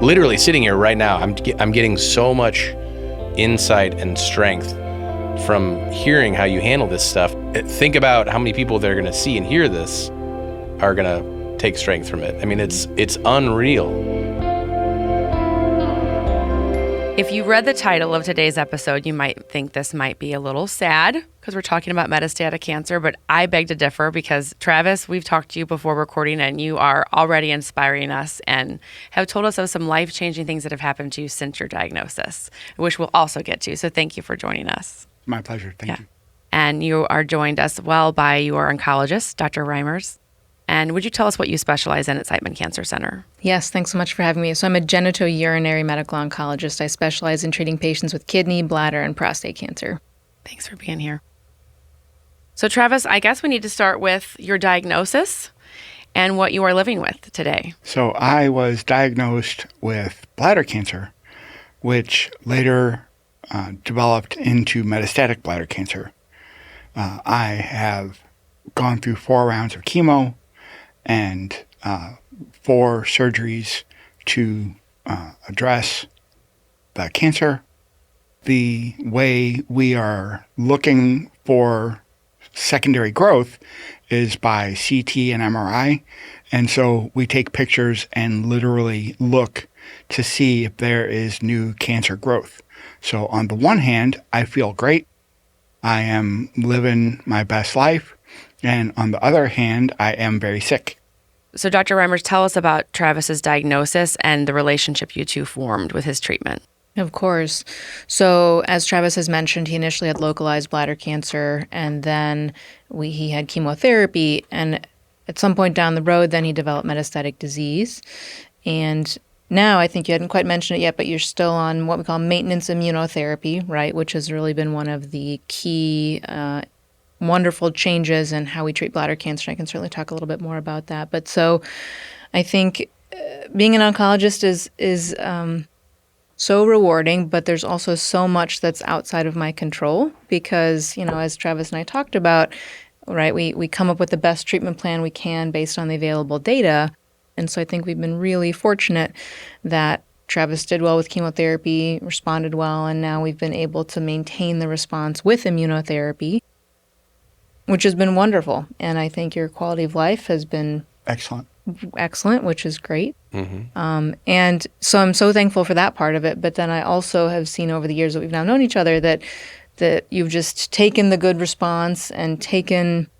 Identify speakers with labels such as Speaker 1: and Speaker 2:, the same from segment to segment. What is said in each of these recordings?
Speaker 1: literally sitting here right now, I'm getting so much insight and strength from hearing how you handle this stuff. Think about how many people that are going to see and hear this are going to take strength from it. I mean, it's unreal.
Speaker 2: If you read the title of today's episode, you might think this might be a little sad because we're talking about metastatic cancer, but I beg to differ because, Travis, we've talked to you before recording and you are already inspiring us and have told us of some life-changing things that have happened to you since your diagnosis, which we'll also get to. So thank you for joining us.
Speaker 3: My pleasure. Thank you.
Speaker 2: And you are joined as well by your oncologist, Dr. Reimers. And would you tell us what you specialize in at Siteman Cancer Center?
Speaker 4: Yes, thanks so much for having me. So I'm a genitourinary medical oncologist. I specialize in treating patients with kidney, bladder, and prostate cancer.
Speaker 2: Thanks for being here. So Travis, I guess we need to start with your diagnosis and what you are living with today.
Speaker 3: So I was diagnosed with bladder cancer, which later developed into metastatic bladder cancer. I have gone through 4 rounds of chemo and 4 surgeries to address the cancer. The way we are looking for secondary growth is by CT and MRI. And so we take pictures and literally look to see if there is new cancer growth. So on the one hand, I feel great. I am living my best life. And on the other hand, I am very sick.
Speaker 2: So Dr. Reimers, tell us about Travis's diagnosis and the relationship you two formed with his treatment.
Speaker 4: Of course. So as Travis has mentioned, he initially had localized bladder cancer, and then he had chemotherapy. And at some point down the road, then he developed metastatic disease. And now, I think you hadn't quite mentioned it yet, but you're still on what we call maintenance immunotherapy, right, which has really been one of the key wonderful changes in how we treat bladder cancer. I can certainly talk a little bit more about that. But so I think being an oncologist is so rewarding, but there's also so much that's outside of my control because, as Travis and I talked about, right, we come up with the best treatment plan we can based on the available data. And so I think we've been really fortunate that Travis did well with chemotherapy, responded well, and now we've been able to maintain the response with immunotherapy, which has been wonderful. And I think your quality of life has been excellent, which is great.
Speaker 1: Mm-hmm.
Speaker 4: And so I'm so thankful for that part of it. But then I also have seen over the years that we've now known each other that you've just taken the good response and taken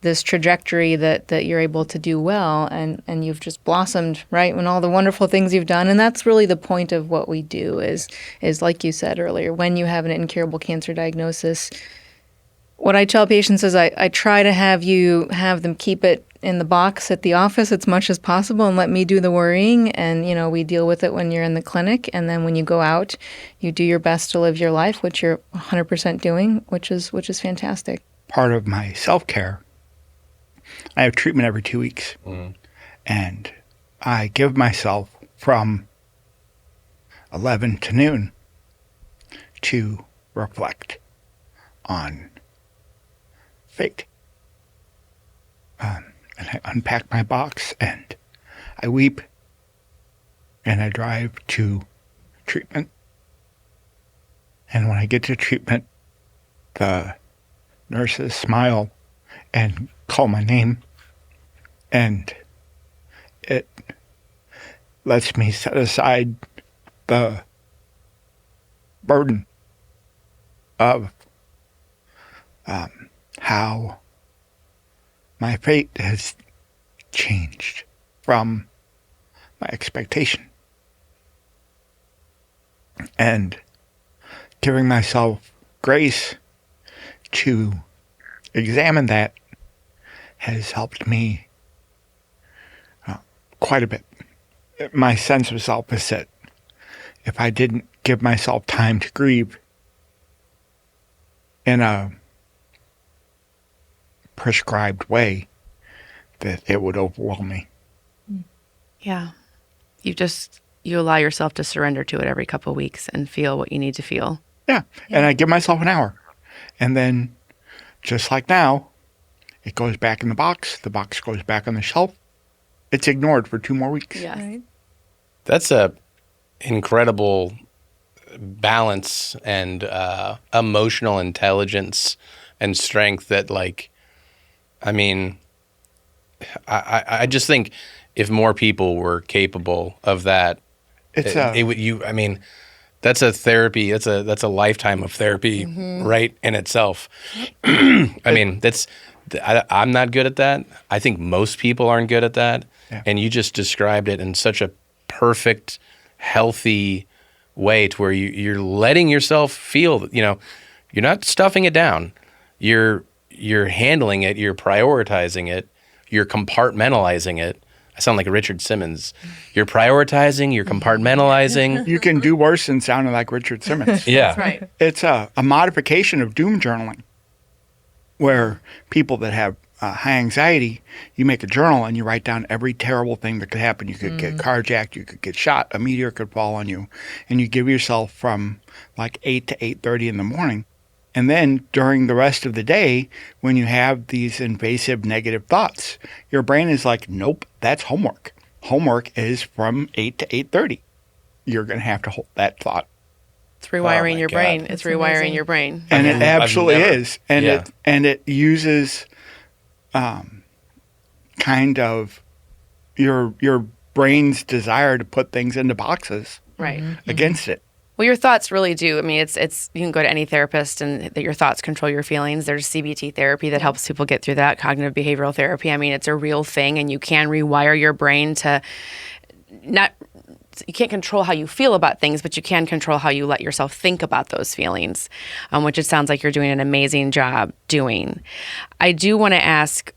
Speaker 4: this trajectory that you're able to do well, and you've just blossomed, right, when all the wonderful things you've done. And that's really the point of what we do is like you said earlier, when you have an incurable cancer diagnosis, what I tell patients is I try to have them keep it in the box at the office as much as possible and let me do the worrying. And, we deal with it when you're in the clinic. And then when you go out, you do your best to live your life, which you're 100% doing, which is fantastic.
Speaker 3: Part of my self-care, I have treatment every 2 weeks.
Speaker 1: Mm-hmm.
Speaker 3: And I give myself from 11 to noon to reflect on fate. And I unpack my box and I weep and I drive to treatment. And when I get to treatment, the nurses smile and call my name, and it lets me set aside the burden of how my fate has changed from my expectation. And giving myself grace to examine that has helped me quite a bit. My sense of self is that if I didn't give myself time to grieve in a prescribed way, that it would overwhelm me.
Speaker 2: Yeah. You allow yourself to surrender to it every couple of weeks and feel what you need to feel.
Speaker 3: Yeah. And I give myself an hour. And then, just like now, it goes back in the box goes back on the shelf. It's ignored for 2 more weeks.
Speaker 2: Yes.
Speaker 4: Right.
Speaker 1: That's a incredible balance and emotional intelligence and strength that, like, I mean, I just think if more people were capable of that,
Speaker 3: It's
Speaker 1: it would, I mean, that's a therapy. That's a lifetime of therapy, right, in itself. I mean, I'm not good at that. I think most people aren't good at that.
Speaker 3: Yeah.
Speaker 1: And you just described it in such a perfect, healthy way to where you're letting yourself feel, you're not stuffing it down. You're handling it, you're prioritizing it, you're compartmentalizing it. I sound like Richard Simmons. You're prioritizing, you're compartmentalizing.
Speaker 3: you can do worse than sounding like Richard Simmons.
Speaker 1: Yeah.
Speaker 2: That's right.
Speaker 3: It's a modification of doom journaling, where people that have high anxiety, you make a journal and you write down every terrible thing that could happen. You could get carjacked, you could get shot, a meteor could fall on you, and you give yourself from like 8 to 8:30 in the morning. And then during the rest of the day, when you have these invasive negative thoughts, your brain is like, nope, that's homework. Homework is from 8 to 8:30. You're going to have to hold that thought.
Speaker 2: It's rewiring
Speaker 1: my
Speaker 2: your
Speaker 1: God.
Speaker 2: brain. It's
Speaker 4: That's
Speaker 2: rewiring
Speaker 4: amazing.
Speaker 2: your brain.
Speaker 3: And it
Speaker 1: I've
Speaker 3: absolutely
Speaker 1: never-
Speaker 3: is. And
Speaker 1: Yeah.
Speaker 3: it uses kind of your brain's desire to put things into boxes
Speaker 2: Right.
Speaker 3: against it.
Speaker 2: Well, your thoughts really do. I mean, it's you can go to any therapist and that your thoughts control your feelings. There's CBT therapy that helps people get through that, cognitive behavioral therapy. I mean, it's a real thing, and you can rewire your brain to not. You can't control how you feel about things, but you can control how you let yourself think about those feelings, which it sounds like you're doing an amazing job doing. I do want to ask,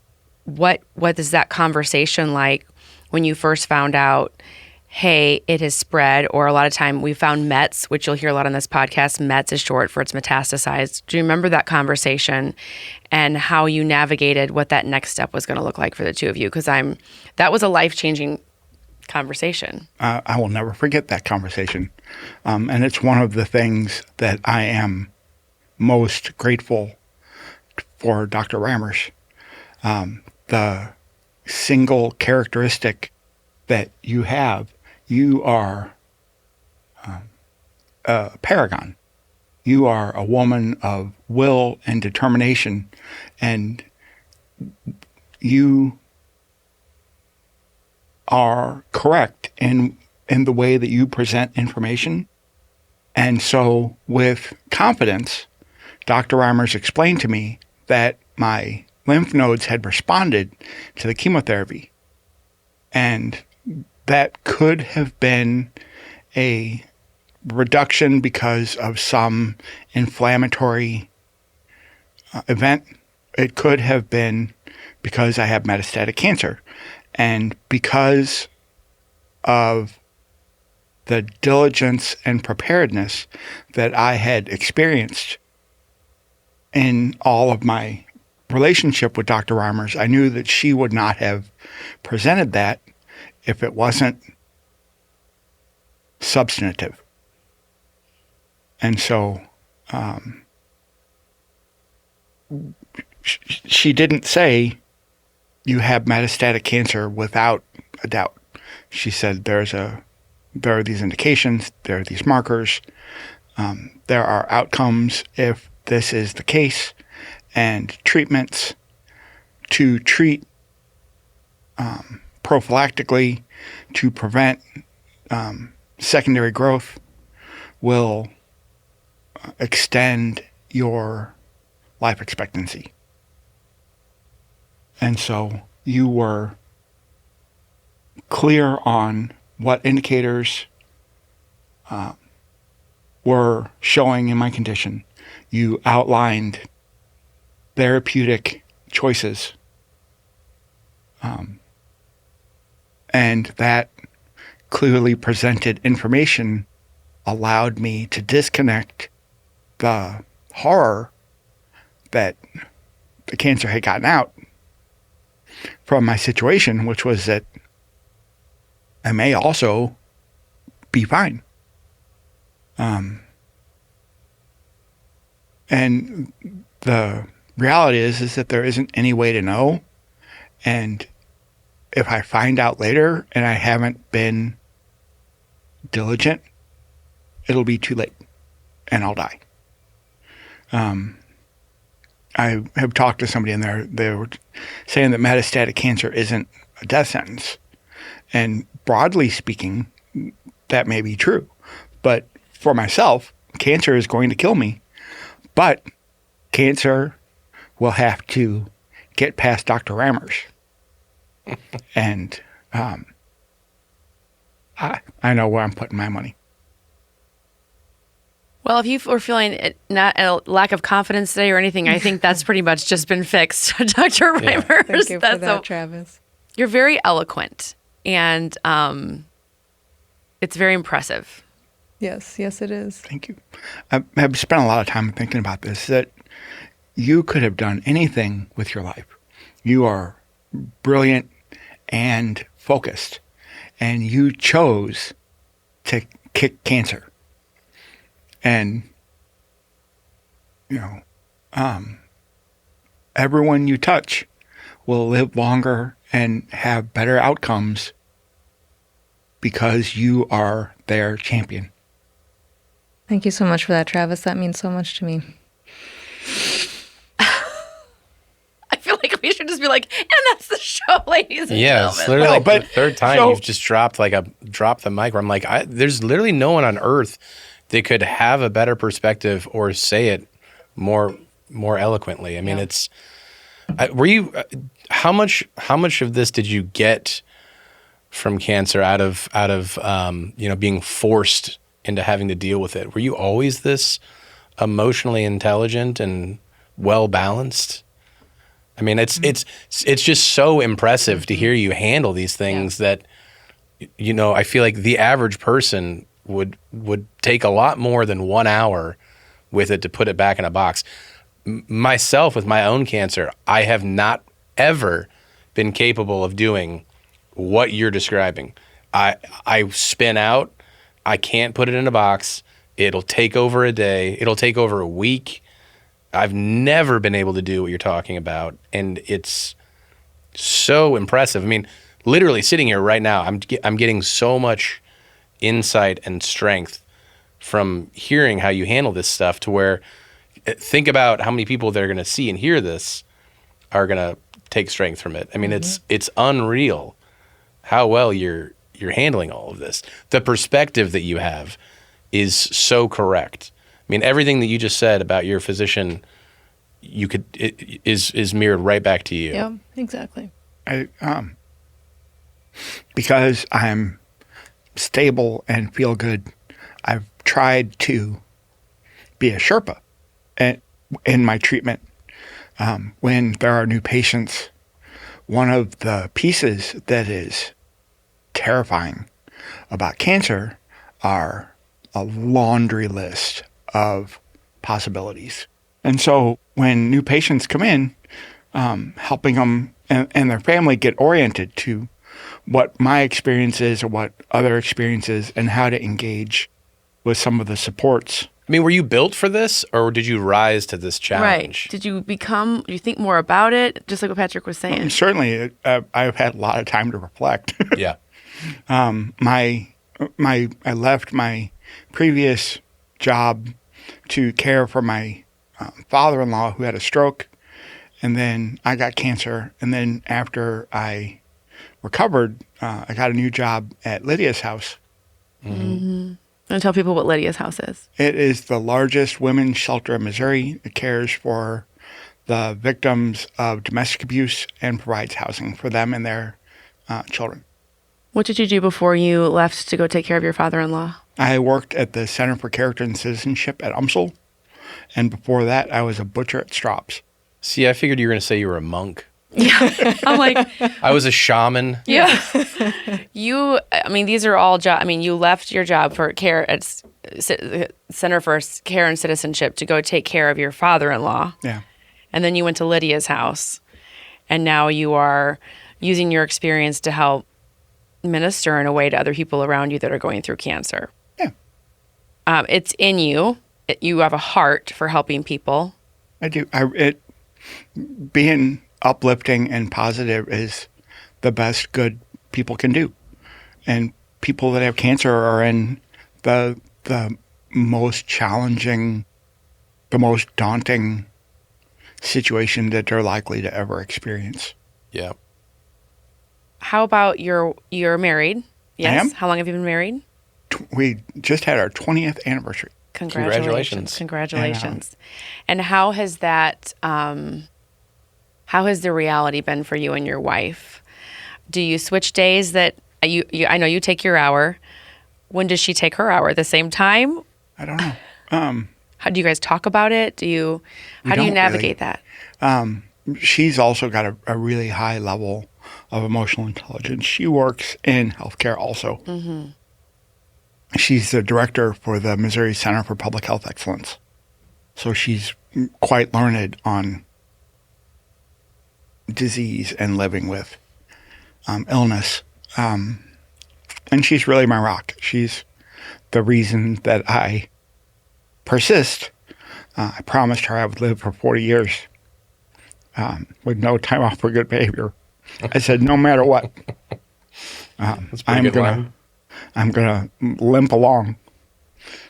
Speaker 2: what is that conversation like when you first found out, hey, it has spread, or a lot of time we found METS, which you'll hear a lot on this podcast. METS is short for it's metastasized. Do you remember that conversation and how you navigated what that next step was going to look like for the two of you? Because that was a life-changing conversation.
Speaker 3: I will never forget that conversation. And it's one of the things that I am most grateful for Dr. Reimers. The single characteristic that you have, you are a paragon. You are a woman of will and determination, and you are correct in the way that you present information. And so with confidence, Dr. Reimers explained to me that my lymph nodes had responded to the chemotherapy. And that could have been a reduction because of some inflammatory event. It could have been because I have metastatic cancer. And because of the diligence and preparedness that I had experienced in all of my relationship with Dr. Reimers, I knew that she would not have presented that if it wasn't substantive. And so she didn't say, you have metastatic cancer without a doubt. She said there are these indications, there are these markers, there are outcomes if this is the case, and treatments to treat prophylactically to prevent secondary growth will extend your life expectancy. And so you were clear on what indicators were showing in my condition. You outlined therapeutic choices. And that clearly presented information allowed me to disconnect the horror that the cancer had gotten out from my situation, which was that I may also be fine. And the reality is that there isn't any way to know. And if I find out later and I haven't been diligent, it'll be too late and I'll die. I have talked to somebody and they were saying that metastatic cancer isn't a death sentence. And broadly speaking, that may be true. But for myself, cancer is going to kill me. But cancer will have to get past Dr. Reimers. And I know where I'm putting my money.
Speaker 2: Well, if you were feeling not a lack of confidence today or anything, I think that's pretty much just been fixed, Dr. Reimers.
Speaker 4: Thank you for that, Travis.
Speaker 2: You're very eloquent, and it's very impressive.
Speaker 4: Yes, it is.
Speaker 3: Thank you. I've spent a lot of time thinking about this, that you could have done anything with your life. You are brilliant and focused, and you chose to kick cancer. And, everyone you touch will live longer and have better outcomes because you are their champion.
Speaker 4: Thank you so much for that, Travis. That means so much to me.
Speaker 2: I feel like we should just be like, and that's the show, ladies and
Speaker 1: Yeah,
Speaker 2: gentlemen.
Speaker 1: it's literally like
Speaker 3: but-
Speaker 1: the third time
Speaker 3: so-
Speaker 1: you've just dropped the mic where I'm like, there's literally no one on earth that could have a better perspective or say it more eloquently. I mean, it's. Were you? How much of this did you get from cancer out of being forced into having to deal with it? Were you always this emotionally intelligent and well balanced? I mean, it's just so impressive to hear you handle these things that, I feel like the average person would take a lot more than 1 hour with it to put it back in a box. Myself, with my own cancer, I have not ever been capable of doing what you're describing. I spin out. I can't put it in a box. It'll take over a day. It'll take over a week. I've never been able to do what you're talking about, and it's so impressive. I mean, literally sitting here right now, I'm getting so much insight and strength from hearing how you handle this stuff, to where think about how many people that are going to see and hear this are going to take strength from it. I mean, it's unreal how well you're handling all of this. The perspective that you have is so correct. I mean, everything that you just said about your physician, is mirrored right back to you.
Speaker 4: Yeah, exactly.
Speaker 3: Because I'm stable and feel good, I've tried to be a Sherpa in my treatment. When there are new patients, one of the pieces that is terrifying about cancer are a laundry list of possibilities. And so when new patients come in, helping them and their family get oriented to what my experience is or what other experiences, and how to engage with some of the supports.
Speaker 1: I mean, were you built for this, or did you rise to this challenge?
Speaker 2: Right. Did you think more about it, just like what Patrick was saying?
Speaker 3: Certainly, I've had a lot of time to reflect.
Speaker 1: Yeah.
Speaker 3: I left my previous job to care for my father-in-law who had a stroke, and then I got cancer. And then after I recovered, I got a new job at Lydia's house.
Speaker 2: Mm-hmm. And tell people what Lydia's house is.
Speaker 3: It is the largest women's shelter in Missouri. It cares for the victims of domestic abuse and provides housing for them and their children.
Speaker 2: What did you do before you left to go take care of your father-in-law?
Speaker 3: I worked at the Center for Character and Citizenship at UMSL, and before that, I was a butcher at Straub's.
Speaker 1: See, I figured you were going to say you were a monk.
Speaker 2: Yeah. I'm like,
Speaker 1: I was a shaman.
Speaker 2: yeah. These are all jobs. I mean, you left your job for care at Center for Care and Citizenship to go take care of your father-in-law.
Speaker 3: Yeah.
Speaker 2: And then you went to Lydia's house. And now you are using your experience to help minister in a way to other people around you that are going through cancer.
Speaker 3: Yeah.
Speaker 2: It's in you. You have a heart for helping people.
Speaker 3: I do. Being uplifting and positive is the best good people can do. And people that have cancer are in the most challenging, the most daunting situation that they're likely to ever experience.
Speaker 1: Yeah.
Speaker 2: How about you're married? Yes.
Speaker 3: am.
Speaker 2: How long have you been married?
Speaker 3: We just had our 20th anniversary.
Speaker 2: Congratulations. Congratulations. And how has that, how has the reality been for you and your wife? Do you switch days that you I know you take your hour. When does she take her hour? At the same time?
Speaker 3: I don't know.
Speaker 2: How do you guys talk about it? How do you
Speaker 3: don't
Speaker 2: navigate
Speaker 3: really.
Speaker 2: that?
Speaker 3: She's also got a really high level of emotional intelligence. She works in healthcare also.
Speaker 2: Mm-hmm.
Speaker 3: She's the director for the Missouri Center for Public Health Excellence. So she's quite learned on disease and living with illness. And she's really my rock. She's the reason that I persist. I promised her I would live for 40 years with no time off for good behavior. I said, no matter what, I'm gonna limp along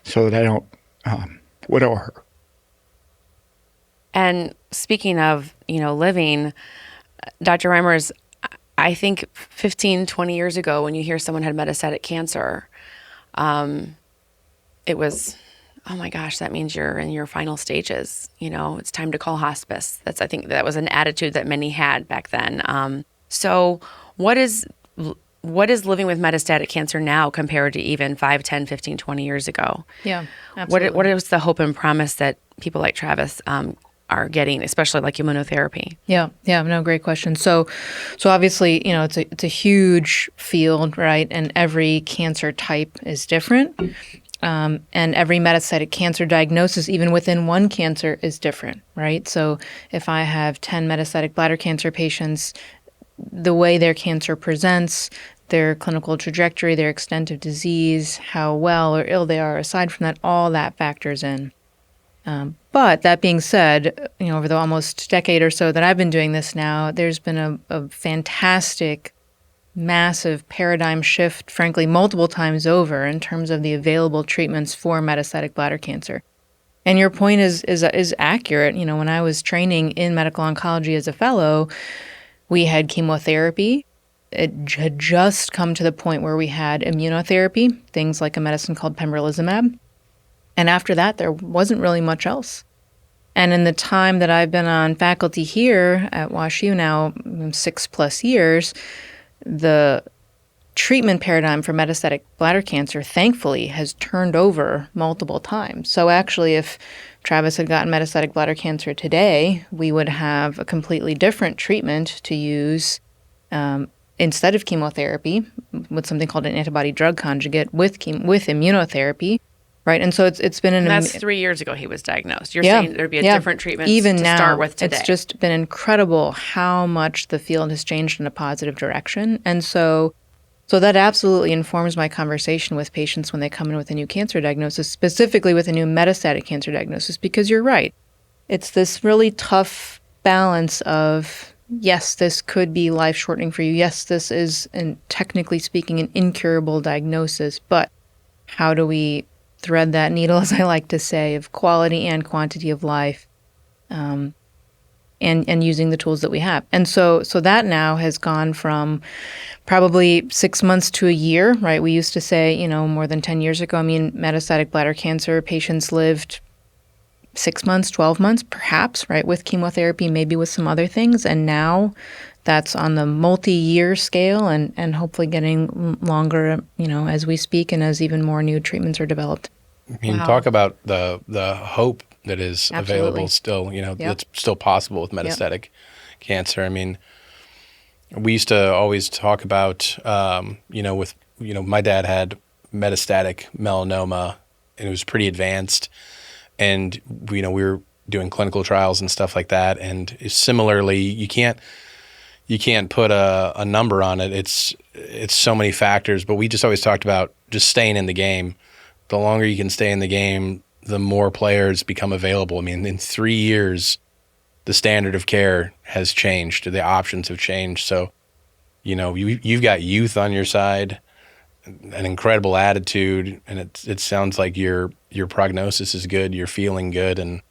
Speaker 3: so that I don't widow her.
Speaker 2: And speaking of, living, Dr. Reimers, I think 15, 20 years ago, when you hear someone had metastatic cancer, it was, oh my gosh, that means you're in your final stages. It's time to call hospice. I think that was an attitude that many had back then. So what is living with metastatic cancer now compared to even 5, 10, 15, 20 years ago?
Speaker 4: Yeah, absolutely.
Speaker 2: What is the hope and promise that people like Travis are getting, especially like immunotherapy?
Speaker 4: Yeah, no, great question. So obviously, it's a huge field, right? And every cancer type is different. And every metastatic cancer diagnosis, even within one cancer, is different, right? So if I have 10 metastatic bladder cancer patients, the way their cancer presents, their clinical trajectory, their extent of disease, how well or ill they are, aside from that, all that factors in. But that being said, over the almost decade or so that I've been doing this now, there's been a fantastic, massive paradigm shift, frankly, multiple times over in terms of the available treatments for metastatic bladder cancer. And your point is accurate. When I was training in medical oncology as a fellow, we had chemotherapy. It had just come to the point where we had immunotherapy, things like a medicine called pembrolizumab. And after that, there wasn't really much else. And in the time that I've been on faculty here at WashU now, 6+ years, the treatment paradigm for metastatic bladder cancer, thankfully, has turned over multiple times. So actually, if Travis had gotten metastatic bladder cancer today, we would have a completely different treatment to use instead of chemotherapy, with something called an antibody drug conjugate with immunotherapy. Right, and so it's been
Speaker 2: that's 3 years ago he was diagnosed. You're saying there'd be a different treatment
Speaker 4: even
Speaker 2: to
Speaker 4: now,
Speaker 2: start with today.
Speaker 4: It's just been incredible how much the field has changed in a positive direction. And so that absolutely informs my conversation with patients when they come in with a new cancer diagnosis, specifically with a new metastatic cancer diagnosis, because you're right. It's this really tough balance of, yes, this could be life-shortening for you. Yes, this is, technically speaking, an incurable diagnosis, but how do we thread that needle, as I like to say, of quality and quantity of life, and using the tools that we have. And so that now has gone from probably 6 months to a year, right? We used to say, more than 10 years ago, metastatic bladder cancer patients lived 6 months, 12 months, perhaps, right, with chemotherapy, maybe with some other things. And now that's on the multi-year scale and hopefully getting longer, as we speak and as even more new treatments are developed.
Speaker 1: Wow. Talk about the hope that is
Speaker 4: Absolutely.
Speaker 1: available still, that's still possible with metastatic cancer. We used to always talk about, my dad had metastatic melanoma and it was pretty advanced. And, we were doing clinical trials and stuff like that. And similarly, you can't put a number on it. It's so many factors, but we just always talked about just staying in the game. The longer you can stay in the game, the more players become available. In 3 years, the standard of care has changed. The options have changed. So, you've got youth on your side. an incredible attitude, and it sounds like your prognosis is good. You're feeling good, and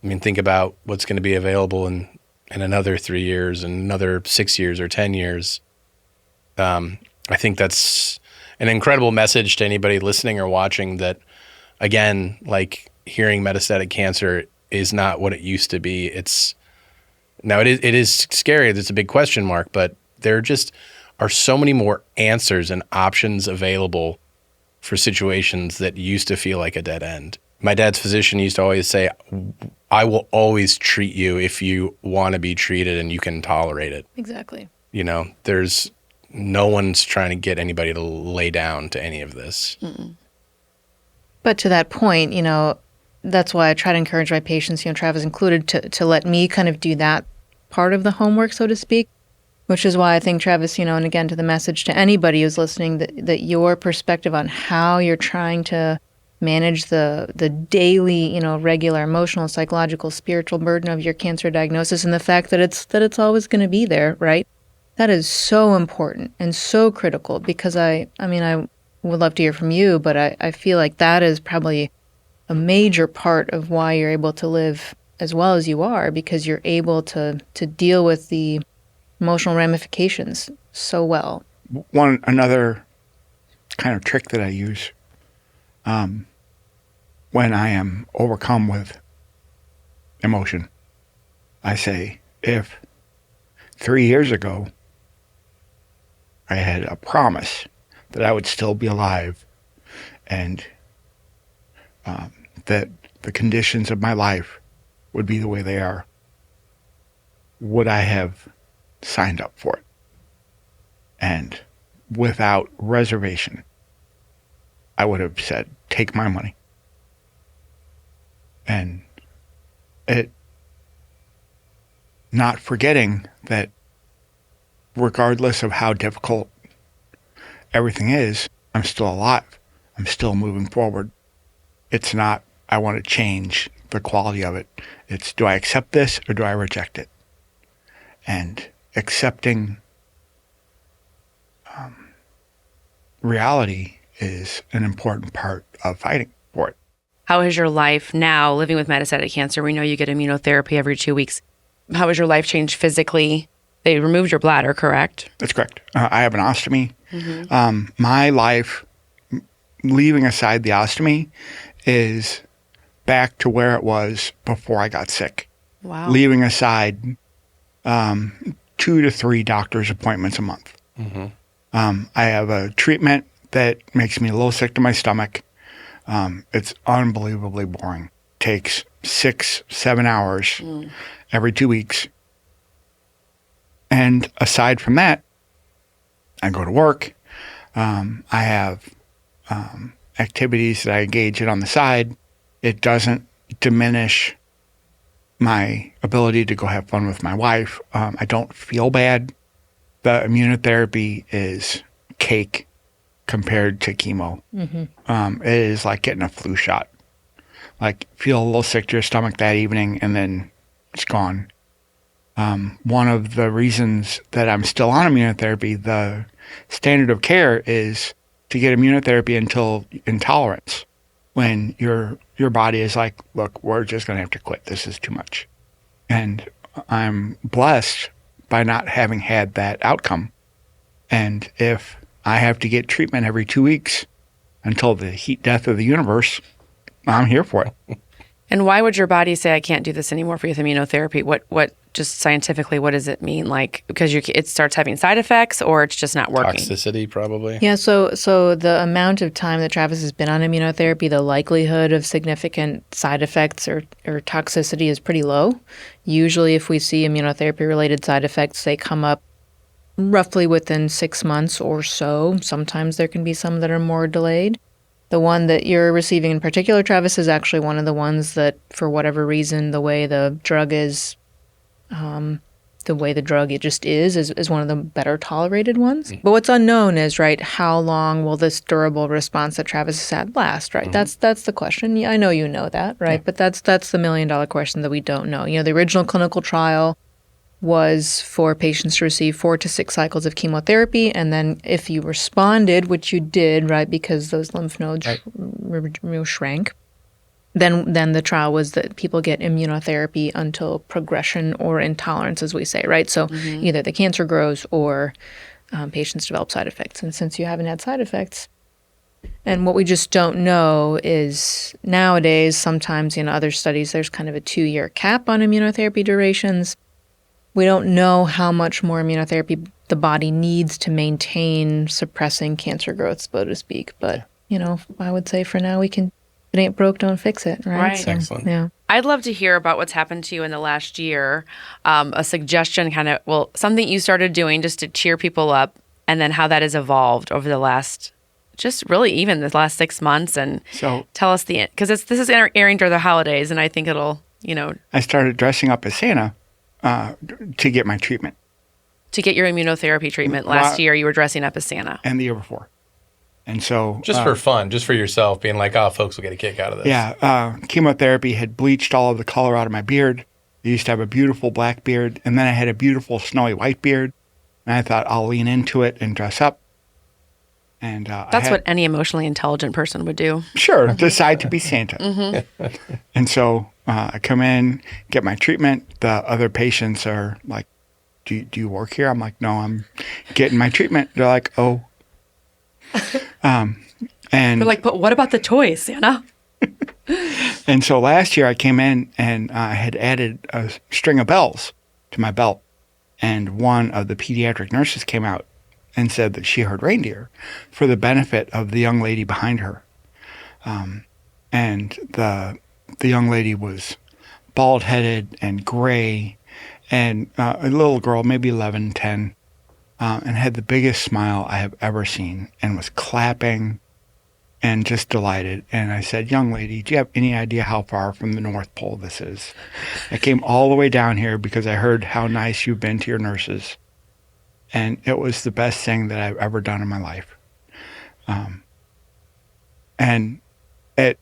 Speaker 1: I mean, think about what's going to be available in another 3 years, and another 6 years or 10 years. I think that's an incredible message to anybody listening or watching. That, again, like, hearing metastatic cancer is not what it used to be. It is scary. It's a big question mark, but there just are so many more answers and options available for situations that used to feel like a dead end. My dad's physician used to always say, I will always treat you if you want to be treated and you can tolerate it.
Speaker 4: Exactly.
Speaker 1: You know, there's no one's trying to get anybody to lay down to any of this.
Speaker 4: Mm-mm. But to that point, you know, that's why I try to encourage my patients, you know, Travis included, to let me kind of do that part of the homework, so to speak, which is why I think, Travis, you know, and again, to the message to anybody who's listening, that your perspective on how you're trying to manage the daily, you know, regular emotional, psychological, spiritual burden of your cancer diagnosis, and the fact that it's always going to be there, right? That is so important and so critical, because I would love to hear from you, but I feel like that is probably a major part of why you're able to live as well as you are, because you're able to deal with the emotional ramifications so well.
Speaker 3: Another kind of trick that I use when I am overcome with emotion, I say, if 3 years ago I had a promise that I would still be alive and that the conditions of my life would be the way they are, would I have signed up for it? And without reservation, I would have said, take my money. And not forgetting that regardless of how difficult everything is, I'm still alive. I'm still moving forward. It's not, I want to change the quality of it. It's, do I accept this or do I reject it? And accepting reality is an important part of fighting for it.
Speaker 2: How is your life now living with metastatic cancer? We know you get immunotherapy every 2 weeks. How has your life changed physically? They removed your bladder, correct?
Speaker 3: That's correct. I have an ostomy.
Speaker 2: Mm-hmm.
Speaker 3: My life, leaving aside the ostomy, is back to where it was before I got sick.
Speaker 2: Wow.
Speaker 3: Leaving aside 2 to 3 doctor's appointments a month.
Speaker 1: Mm-hmm.
Speaker 3: I have a treatment that makes me a little sick to my stomach. It's unbelievably boring. Takes 6-7 hours every 2 weeks. And aside from that, I go to work. I have activities that I engage in on the side. It doesn't diminish my ability to go have fun with my wife. I don't feel bad. The immunotherapy is cake compared to chemo. Mm-hmm. It is like getting a flu shot. Like, feel a little sick to your stomach that evening and then it's gone. One of the reasons that I'm still on immunotherapy, the standard of care is to get immunotherapy until intolerance, when your body is like, look, we're just going to have to quit. This is too much. And I'm blessed by not having had that outcome. And if I have to get treatment every 2 weeks until the heat death of the universe, I'm here for it.
Speaker 2: And why would your body say, I can't do this anymore for you with immunotherapy? What just scientifically, what does it mean? Like, because it starts having side effects, or it's just not working?
Speaker 1: Toxicity, probably.
Speaker 4: Yeah, so the amount of time that Travis has been on immunotherapy, the likelihood of significant side effects or toxicity is pretty low. Usually if we see immunotherapy-related side effects, they come up roughly within 6 months or so. Sometimes there can be some that are more delayed. The one that you're receiving in particular, Travis, is actually one of the ones that, for whatever reason, the way the drug is, it just is one of the better tolerated ones. Mm-hmm. But what's unknown is, right, how long will this durable response that Travis has had last, right? Mm-hmm. That's the question. Yeah, I know you know that, right? Yeah. But that's the $1 million question that we don't know. You know, the original clinical trial was for patients to receive 4 to 6 cycles of chemotherapy. And then if you responded, which you did, right, because those lymph nodes shrank, then the trial was that people get immunotherapy until progression or intolerance, as we say, right? So either the cancer grows or patients develop side effects. And since you haven't had side effects, and what we just don't know is nowadays, sometimes in other studies, there's kind of a 2-year cap on immunotherapy durations. We don't know how much more immunotherapy the body needs to maintain suppressing cancer growth, so to speak. But, I would say for now if it ain't broke, don't fix it, right?
Speaker 2: Right.
Speaker 4: So,
Speaker 1: Excellent.
Speaker 4: yeah.
Speaker 2: I'd love to hear about what's happened to you in the last year. A suggestion something you started doing just to cheer people up, and then how that has evolved over the last, just really even the last 6 months. And
Speaker 3: So
Speaker 2: tell us because this is airing during the holidays, and I think it'll,
Speaker 3: I started dressing up as Santa to get my treatment.
Speaker 2: to get your immunotherapy treatment. Last year, you were dressing up as Santa.
Speaker 3: And the year before. And so...
Speaker 1: Just for fun, just for yourself, being like, oh, folks will get a kick out of this.
Speaker 3: Yeah, chemotherapy had bleached all of the color out of my beard. I used to have a beautiful black beard, and then I had a beautiful snowy white beard. And I thought I'll lean into it and dress up. And
Speaker 2: That's what any emotionally intelligent person would do.
Speaker 3: Sure, decide to be Santa. And so I come in, get my treatment. The other patients are like, do you work here? I'm like, no, I'm getting my treatment. They're like, oh. And
Speaker 2: They're like, but what about the toys, Santa?
Speaker 3: And so last year I came in and I had added a string of bells to my belt. And one of the pediatric nurses came out and said that she heard reindeer for the benefit of the young lady behind her. And the young lady was bald-headed and gray and a little girl, maybe 11, 10, and had the biggest smile I have ever seen and was clapping and just delighted. And I said, young lady, do you have any idea how far from the North Pole this is? I came all the way down here because I heard how nice you've been to your nurses. And it was the best thing that I've ever done in my life. And it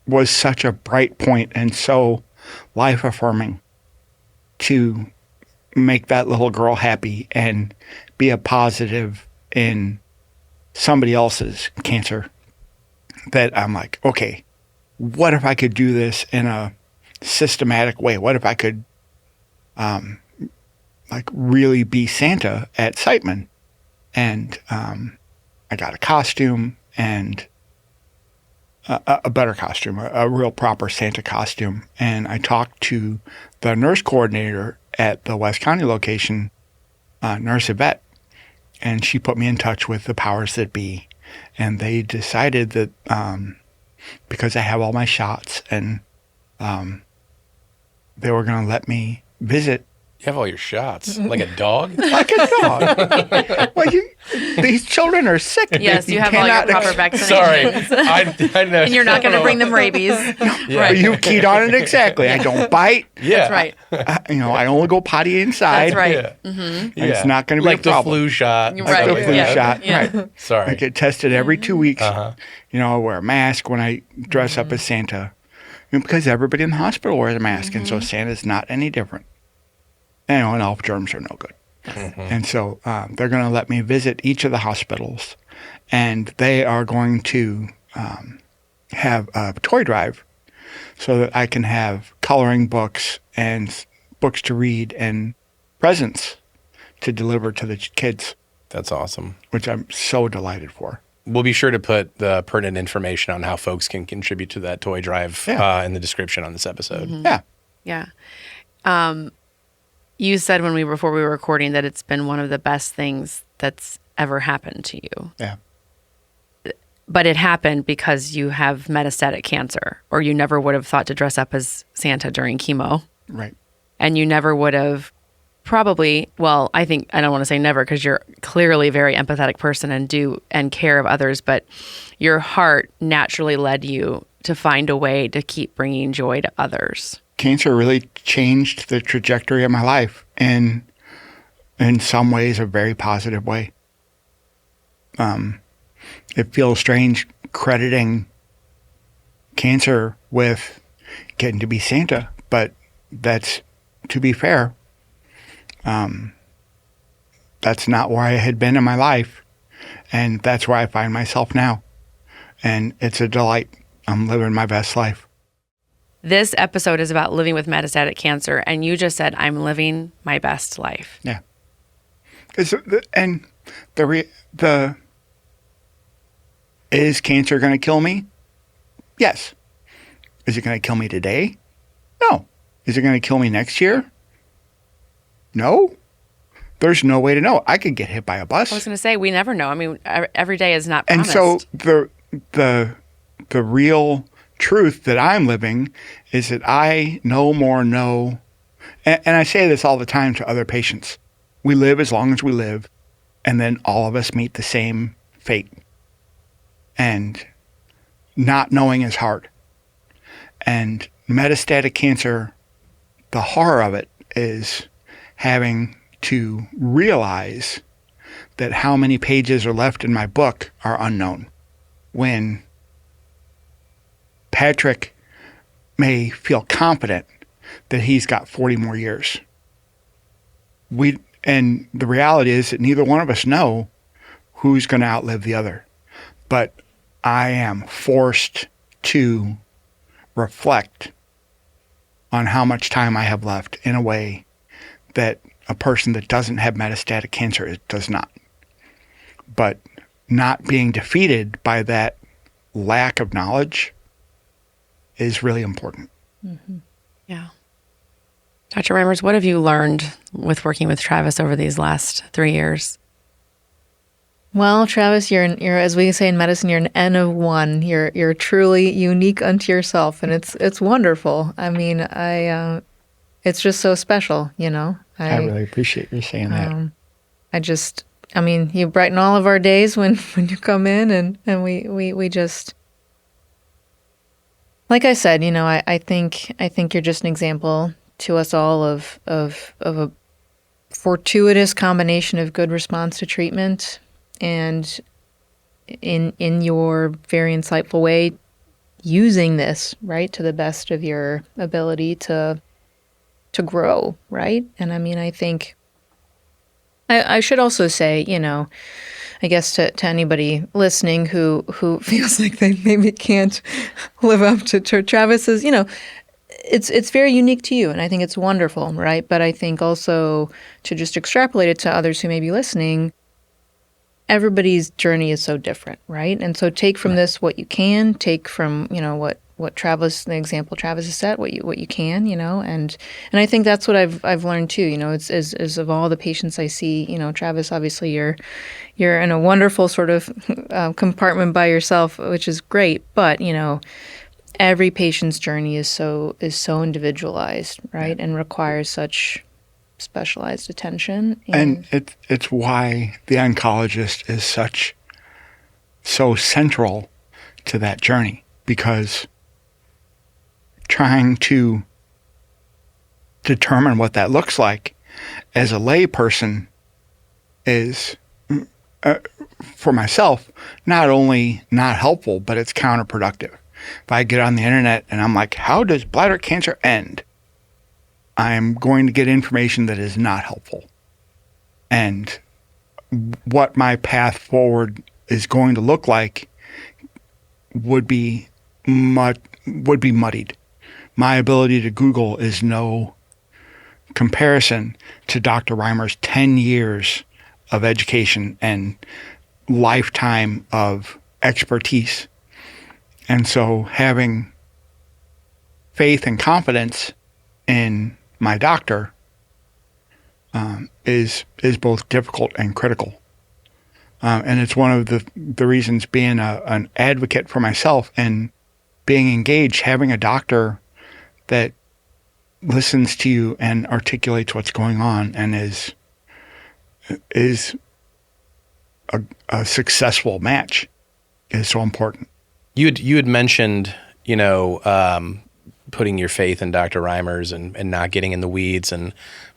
Speaker 3: was such a bright point and so life-affirming to make that little girl happy and be a positive in somebody else's cancer, that I'm like, okay, what if I could do this in a systematic way? What if I could really be Santa at Siteman? And I got a costume and a better costume, a real proper Santa costume. And I talked to the nurse coordinator at the West County location, Nurse Yvette, and she put me in touch with the powers that be. And they decided that because I have all my shots and they were going to let me visit.
Speaker 1: You have all your shots. Like a dog?
Speaker 3: Like a dog. Well, these children are sick.
Speaker 2: Yes, you have all your proper vaccinations.
Speaker 1: Sorry. I know.
Speaker 2: And you're not going to bring them rabies.
Speaker 1: Yeah.
Speaker 2: Right.
Speaker 3: You keyed on it exactly. I don't bite.
Speaker 1: Yeah.
Speaker 2: That's right.
Speaker 3: I only go potty inside.
Speaker 2: That's right.
Speaker 1: Yeah.
Speaker 2: Mm-hmm.
Speaker 3: And it's not going to be a
Speaker 1: like the
Speaker 3: problem.
Speaker 1: flu shot.
Speaker 2: Right.
Speaker 3: Like the flu
Speaker 2: Yeah.
Speaker 3: shot.
Speaker 2: Yeah.
Speaker 3: Right.
Speaker 1: Sorry.
Speaker 3: I get tested every 2 weeks.
Speaker 1: Uh-huh.
Speaker 3: I wear a mask when I dress up as Santa. Because everybody in the hospital wears a mask. And so Santa's not any different. And all germs are no good.
Speaker 1: Mm-hmm.
Speaker 3: And so they're going to let me visit each of the hospitals. And they are going to have a toy drive so that I can have coloring books and books to read and presents to deliver to the kids,
Speaker 1: That's awesome.
Speaker 3: which I'm so delighted for.
Speaker 1: We'll be sure to put the pertinent information on how folks can contribute to that toy drive in the description on this episode.
Speaker 3: Yeah.
Speaker 2: Yeah. You said before we were recording that it's been one of the best things that's ever happened to you.
Speaker 3: Yeah.
Speaker 2: But it happened because you have metastatic cancer, or you never would have thought to dress up as Santa during chemo.
Speaker 3: Right.
Speaker 2: And you never would have probably, well, I don't want to say never because you're clearly a very empathetic person and care of others, but your heart naturally led you to find a way to keep bringing joy to others.
Speaker 3: Cancer really changed the trajectory of my life in some ways a very positive way. It feels strange crediting cancer with getting to be Santa, but that's, to be fair, That's not where I had been in my life. And that's where I find myself now. And it's a delight. I'm living my best life.
Speaker 2: This episode is about living with metastatic cancer, and you just said, I'm living my best life.
Speaker 3: Yeah. And is cancer going to kill me? Yes. Is it going to kill me today? No. Is it going to kill me next year? No. There's no way to know. I could get hit by a bus.
Speaker 2: I was going to say, we never know. I mean, every day is not promised.
Speaker 3: And so the real truth that I'm living is that I no more know, and I say this all the time to other patients, we live as long as we live, and then all of us meet the same fate. And not knowing is hard. And metastatic cancer, the horror of it is having to realize that how many pages are left in my book are unknown. When Patrick may feel confident that he's got 40 more years. And the reality is that neither one of us know who's going to outlive the other. But I am forced to reflect on how much time I have left in a way that a person that doesn't have metastatic cancer does not. But not being defeated by that lack of knowledge is really important.
Speaker 2: Mm-hmm. Yeah. Dr. Reimers, what have you learned with working with Travis over these last 3 years?
Speaker 4: Well, Travis, you're as we say in medicine, you're an N of one. You're truly unique unto yourself, and it's wonderful. I mean, it's just so special, you know.
Speaker 3: I really appreciate you saying that.
Speaker 4: You brighten all of our days when you come in, and we just, like I said, you know, I think you're just an example to us all of a fortuitous combination of good response to treatment and in your very insightful way using this, right, to the best of your ability to grow, right? And I mean, I think I should also say, you know, I guess to anybody listening who feels like they maybe can't live up to Travis's, you know, it's very unique to you, and I think it's wonderful, right? But I think also to just extrapolate it to others who may be listening, everybody's journey is so different, right? And so take from this what you can, take from, you know, what Travis, the example Travis has set, what you can, you know, and I think that's what I've learned too, you know, it's as of all the patients I see, you know, Travis, obviously you're in a wonderful sort of compartment by yourself, which is great, but you know, every patient's journey is so individualized, right, and requires such specialized attention.
Speaker 3: And it's why the oncologist is so central to that journey, because trying to determine what that looks like as a lay person is, for myself, not only not helpful, but it's counterproductive. If I get on the internet and I'm like, how does bladder cancer end? I'm going to get information that is not helpful. And what my path forward is going to look like would be muddied. My ability to Google is no comparison to Dr. Reimers' 10 years of education and lifetime of expertise. And so having faith and confidence in my doctor is both difficult and critical. And it's one of the reasons being an advocate for myself and being engaged, having a doctor that listens to you and articulates what's going on and is a successful match is so important.
Speaker 1: You had mentioned, you know, putting your faith in Dr. Reimers and not getting in the weeds,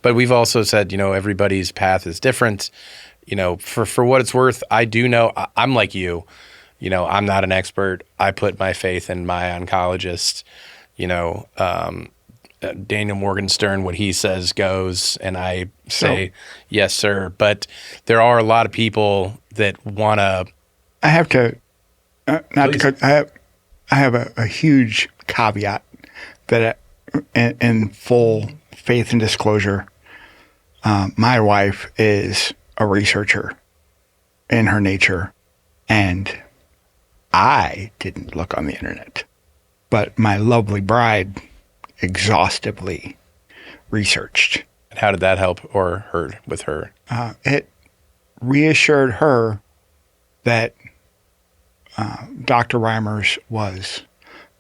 Speaker 1: but we've also said, you know, everybody's path is different. You know, for what it's worth, I do know I'm like you. You know, I'm not an expert. I put my faith in my oncologist. You know, Daniel Morgenstern, what he says goes, and I say, yes, sir. But there are a lot of people that want to.
Speaker 3: I have to, not to cut, I have a huge caveat that in full faith and disclosure, my wife is a researcher in her nature, and I didn't look on the internet, but my lovely bride exhaustively researched.
Speaker 1: And how did that help or hurt with her?
Speaker 3: It reassured her that Dr. Reimers was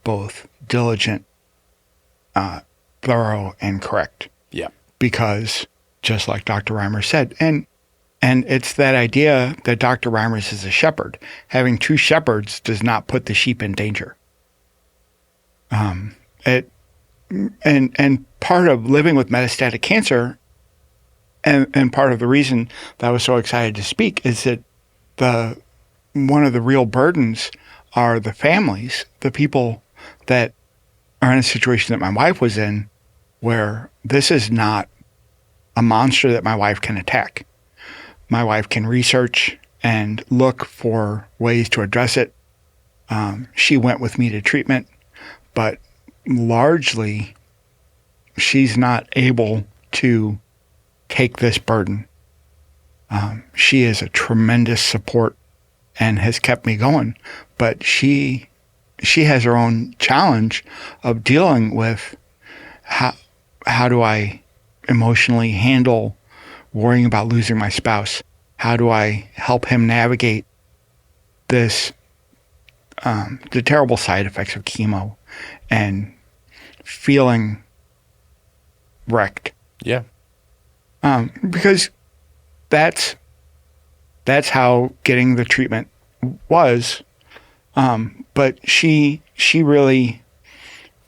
Speaker 3: both diligent, thorough, and correct.
Speaker 1: Yeah.
Speaker 3: Because just like Dr. Reimers said, and it's that idea that Dr. Reimers is a shepherd. Having two shepherds does not put the sheep in danger. And part of living with metastatic cancer, and part of the reason that I was so excited to speak is that one of the real burdens are the families, the people that are in a situation that my wife was in, where this is not a monster that my wife can attack. My wife can research and look for ways to address it. She went with me to treatment, but largely she's not able to take this burden. She is a tremendous support and has kept me going, but she has her own challenge of dealing with how do I emotionally handle worrying about losing my spouse? How do I help him navigate this, the terrible side effects of chemo and feeling wrecked?
Speaker 1: Yeah.
Speaker 3: Because that's how getting the treatment was. But she really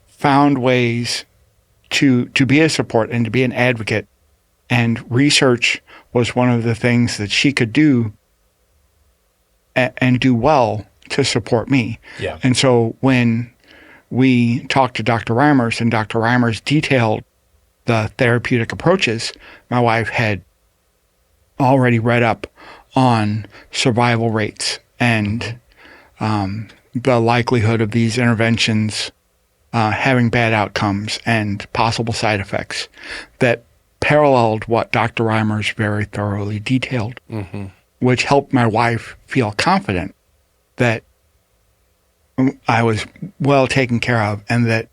Speaker 3: found ways to be a support and to be an advocate. And research was one of the things that she could do and do well to support me.
Speaker 1: Yeah.
Speaker 3: And so when we talked to Dr. Reimers and Dr. Reimers detailed the therapeutic approaches, my wife had already read up on survival rates and the likelihood of these interventions having bad outcomes and possible side effects that paralleled what Dr. Reimers very thoroughly detailed, which helped my wife feel confident that I was well taken care of and that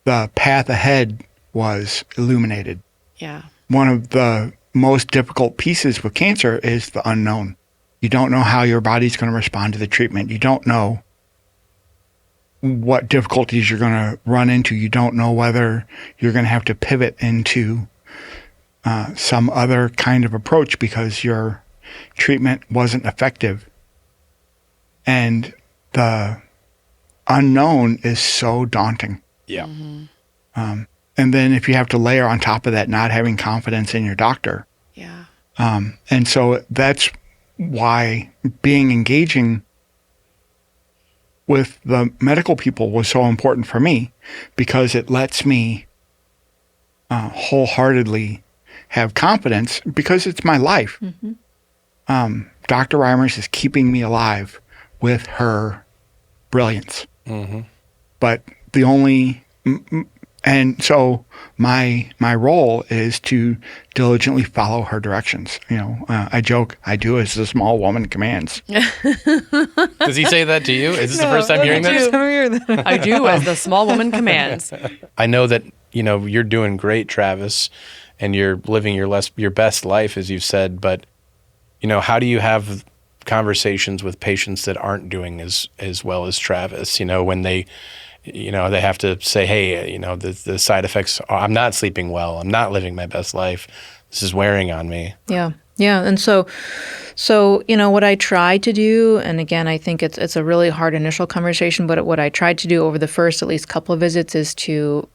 Speaker 3: the path ahead was illuminated.
Speaker 2: Yeah.
Speaker 3: One of the most difficult pieces with cancer is the unknown. You don't know how your body's going to respond to the treatment. You don't know what difficulties you're going to run into. You don't know whether you're going to have to pivot into some other kind of approach because your treatment wasn't effective. And the unknown is so daunting.
Speaker 1: Yeah.
Speaker 3: And then if you have to layer on top of that not having confidence in your doctor.
Speaker 2: Yeah.
Speaker 3: And so that's why being engaging with the medical people was so important for me, because it lets me wholeheartedly have confidence because it's my life. Dr. Reimers is keeping me alive with her brilliance. But the only... And so my role is to diligently follow her directions. You know, I joke, I do as the small woman commands.
Speaker 1: Does he say that to you? Is this the first time hearing that?
Speaker 2: I do as the small woman commands.
Speaker 1: I know that, you're doing great, Travis, and you're living your best life, as you've said, but, how do you have conversations with patients that aren't doing as well as Travis, when they have to say, hey, the side effects, I'm not sleeping well. I'm not living my best life. This is wearing on me.
Speaker 4: Yeah. Yeah. And so, what I try to do, and again, I think it's a really hard initial conversation, but what I tried to do over the first at least couple of visits is to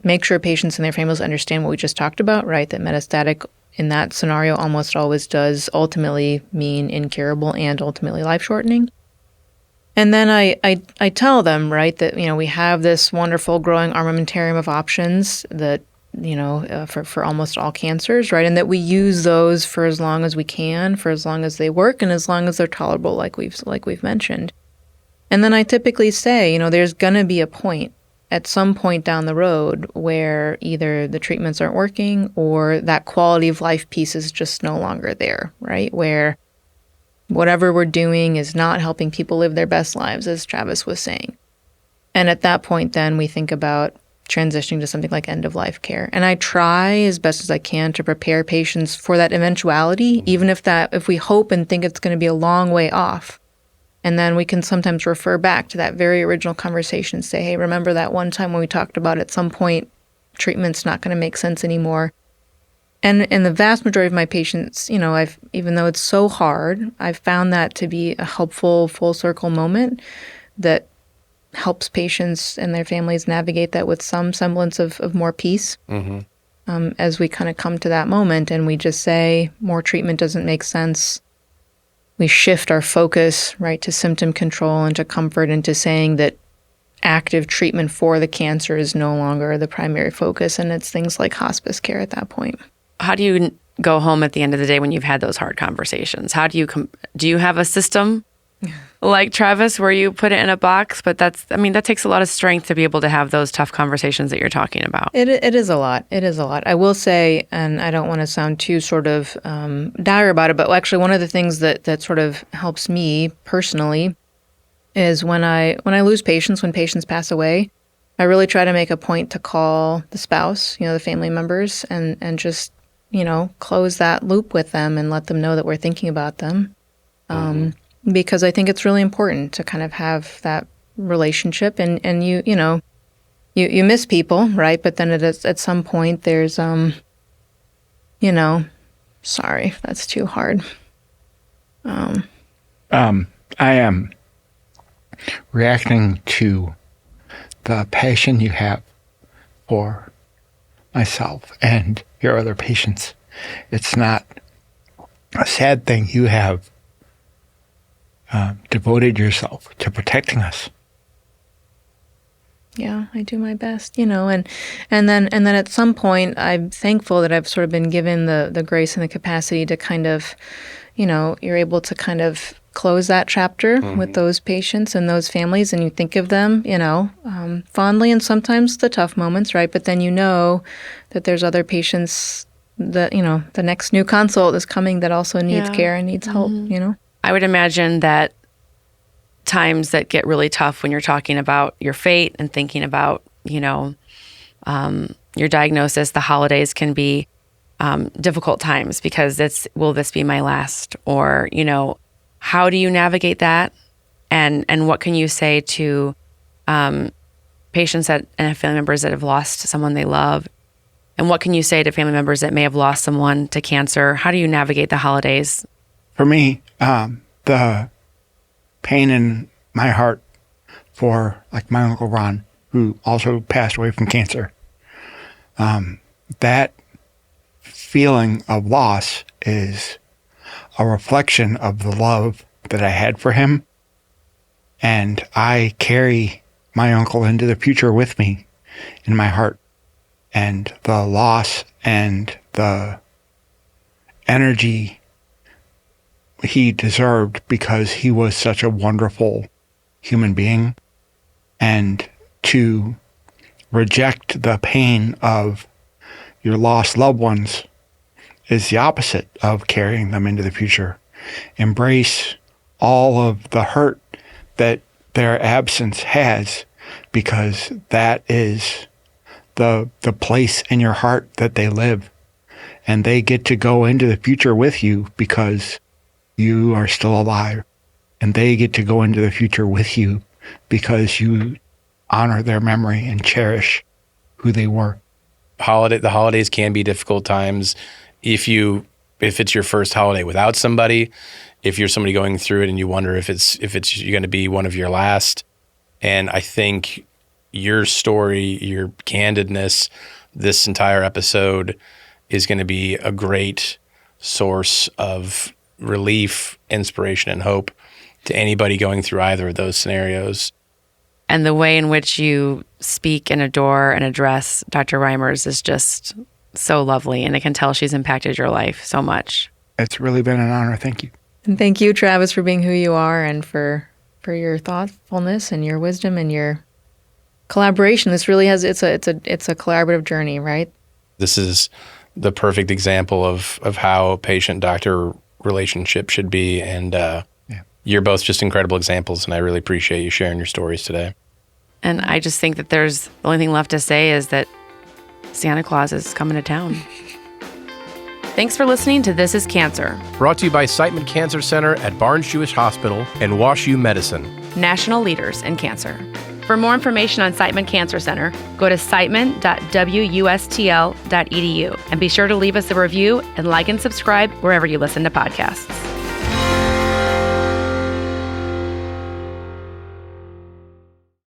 Speaker 4: make sure patients and their families understand what we just talked about, right? That metastatic in that scenario almost always does ultimately mean incurable and ultimately life-shortening. And then I tell them, right, that, we have this wonderful growing armamentarium of options that, for almost all cancers, right? And that we use those for as long as we can, for as long as they work and as long as they're tolerable, like we've mentioned. And then I typically say, there's going to be a point at some point down the road where either the treatments aren't working or that quality of life piece is just no longer there, right? Where whatever we're doing is not helping people live their best lives, as Travis was saying. And at that point, then we think about transitioning to something like end-of-life care. And I try as best as I can to prepare patients for that eventuality, even if we hope and think it's going to be a long way off. And then we can sometimes refer back to that very original conversation and say, hey, remember that one time when we talked about at some point treatment's not going to make sense anymore. And in the vast majority of my patients, even though it's so hard, I've found that to be a helpful full circle moment that helps patients and their families navigate that with some semblance of more peace. As we kind of come to that moment and we just say more treatment doesn't make sense. We shift our focus, right, to symptom control and to comfort and to saying that active treatment for the cancer is no longer the primary focus, and it's things like hospice care at that point.
Speaker 2: How do you go home at the end of the day when you've had those hard conversations? How do you do you have a system like Travis where you put it in a box? But that takes a lot of strength to be able to have those tough conversations that you're talking about.
Speaker 4: It is a lot. It is a lot. I will say, and I don't want to sound too sort of dire about it, but actually one of the things that sort of helps me personally is when I lose patients, when patients pass away, I really try to make a point to call the spouse, the family members, and just, close that loop with them and let them know that we're thinking about them. Because I think it's really important to kind of have that relationship, and you miss people, right? But then at some point there's, sorry, that's too hard.
Speaker 3: I am reacting to the passion you have for myself and your other patients. It's not a sad thing. You have devoted yourself to protecting us.
Speaker 4: Yeah, I do my best, and then at some point, I'm thankful that I've sort of been given the grace and the capacity to kind of, you're able to kind of close that chapter with those patients and those families, and you think of them, fondly, and sometimes the tough moments, right? But then that there's other patients that, the next new consult is coming that also needs care and needs help,
Speaker 2: I would imagine that times that get really tough when you're talking about your fate and thinking about, your diagnosis, the holidays can be difficult times because will this be my last? Or, how do you navigate that? And what can you say to patients and family members that have lost someone they love? And what can you say to family members that may have lost someone to cancer? How do you navigate the holidays?
Speaker 3: For me, the pain in my heart for like my Uncle Ron, who also passed away from cancer, that feeling of loss is a reflection of the love that I had for him. And I carry my uncle into the future with me in my heart. And the loss and the energy he deserved because he was such a wonderful human being. And to reject the pain of your lost loved ones is the opposite of carrying them into the future. Embrace all of the hurt that their absence has, because that is the place in your heart that they live. And they get to go into the future with you because you are still alive. And they get to go into the future with you because you honor their memory and cherish who they were.
Speaker 1: The holidays can be difficult times. If it's your first holiday without somebody, if you're somebody going through it and you wonder if it's going to be one of your last. And I think your story, your candidness, this entire episode is going to be a great source of relief, inspiration, and hope to anybody going through either of those scenarios.
Speaker 2: And the way in which you speak and adore and address Dr. Reimers is just so lovely. And I can tell she's impacted your life so much.
Speaker 3: It's really been an honor. Thank you.
Speaker 4: And thank you, Travis, for being who you are and for your thoughtfulness and your wisdom and your collaboration. This really it's a collaborative journey, right?
Speaker 1: This is the perfect example of how a patient-doctor relationship should be. And you're both just incredible examples, and I really appreciate you sharing your stories today.
Speaker 2: And I just think that the only thing left to say is that Santa Claus is coming to town. Thanks for listening to This is Cancer.
Speaker 1: Brought to you by Siteman Cancer Center at Barnes Jewish Hospital and WashU Medicine.
Speaker 2: National leaders in cancer. For more information on Siteman Cancer Center, go to siteman.wustl.edu and be sure to leave us a review and like and subscribe wherever you listen to podcasts.